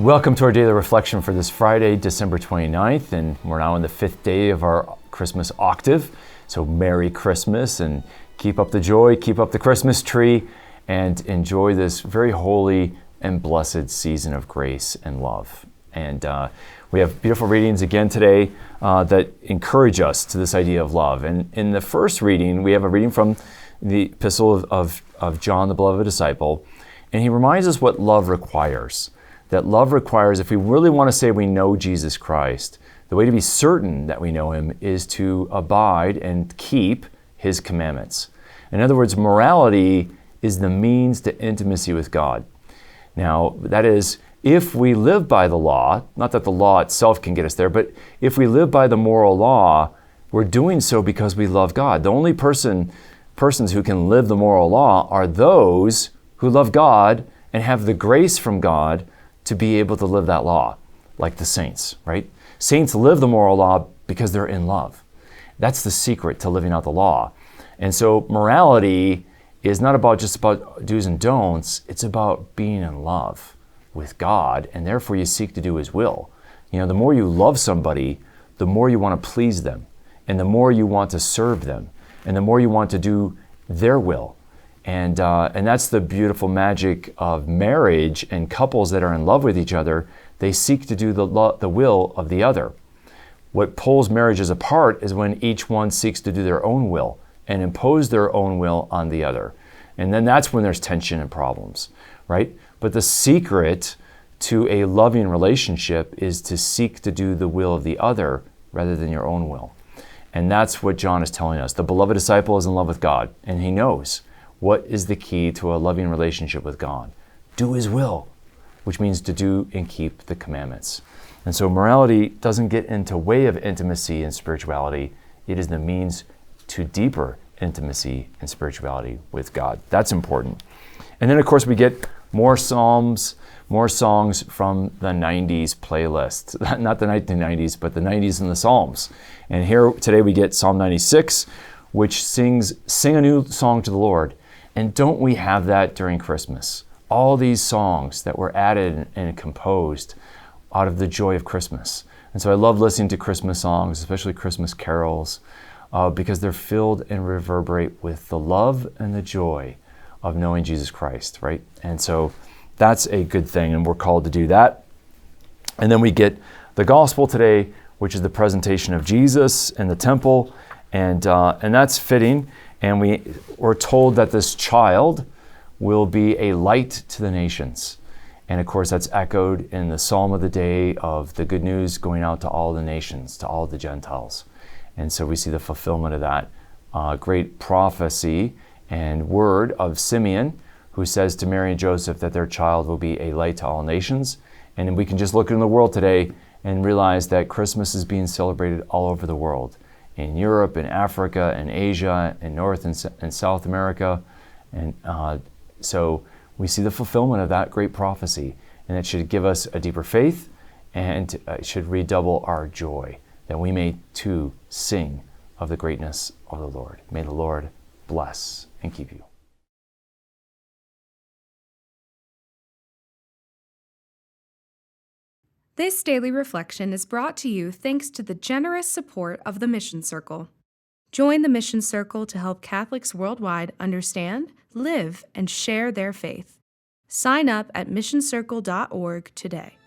Welcome to our daily reflection for this Friday, December 29th, and we're now in the 5th day of our Christmas octave. So Merry Christmas, and keep up the joy, keep up the Christmas tree, and enjoy this very holy and blessed season of grace and love. And we have beautiful readings again today that encourage us to this idea of love. And in the first reading, we have a reading from the epistle of John, the beloved disciple, and he reminds us what love requires. That love requires, if we really want to say we know Jesus Christ, the way to be certain that we know him is to abide and keep his commandments. In other words, morality is the means to intimacy with God. Now, that is, if we live by the law, not that the law itself can get us there, but if we live by the moral law, we're doing so because we love God. The only persons who can live the moral law are those who love God and have the grace from God to be able to live that law, like the saints, right? Saints live the moral law because they're in love. That's the secret to living out the law. And so morality is not just about do's and don'ts, it's about being in love with God, and therefore you seek to do his will. You know, the more you love somebody, the more you want to please them, and the more you want to serve them, and the more you want to do their will. And that's the beautiful magic of marriage, and couples that are in love with each other, they seek to do the will of the other. What pulls marriages apart is when each one seeks to do their own will and impose their own will on the other. And then that's when there's tension and problems, right? But the secret to a loving relationship is to seek to do the will of the other rather than your own will. And that's what John is telling us. The beloved disciple is in love with God, and he knows what is the key to a loving relationship with God. Do his will, which means to do and keep the commandments. And so morality doesn't get in the way of intimacy and spirituality. It is the means to deeper intimacy and spirituality with God. That's important. And then, of course, we get more songs from the 90s playlist. Not the 1990s, but the 90s and the Psalms. And here today we get Psalm 96, which sings, "Sing a new song to the Lord." And don't we have that during Christmas? All these songs that were added and composed out of the joy of Christmas. And so I love listening to Christmas songs, especially Christmas carols, because they're filled and reverberate with the love and the joy of knowing Jesus Christ, right? And so that's a good thing, and we're called to do that. And then we get the gospel today, which is the presentation of Jesus in the temple, and that's fitting. And we're told that this child will be a light to the nations. And of course, that's echoed in the Psalm of the day of the good news going out to all the nations, to all the Gentiles. And so we see the fulfillment of that great prophecy and word of Simeon, who says to Mary and Joseph that their child will be a light to all nations. And we can just look in the world today and realize that Christmas is being celebrated all over the world. In Europe, in Africa, in Asia, in North and South America. And so we see the fulfillment of that great prophecy. And it should give us a deeper faith, and it should redouble our joy, that we may too sing of the greatness of the Lord. May the Lord bless and keep you. This daily reflection is brought to you thanks to the generous support of the Mission Circle. Join the Mission Circle to help Catholics worldwide understand, live, and share their faith. Sign up at missioncircle.org today.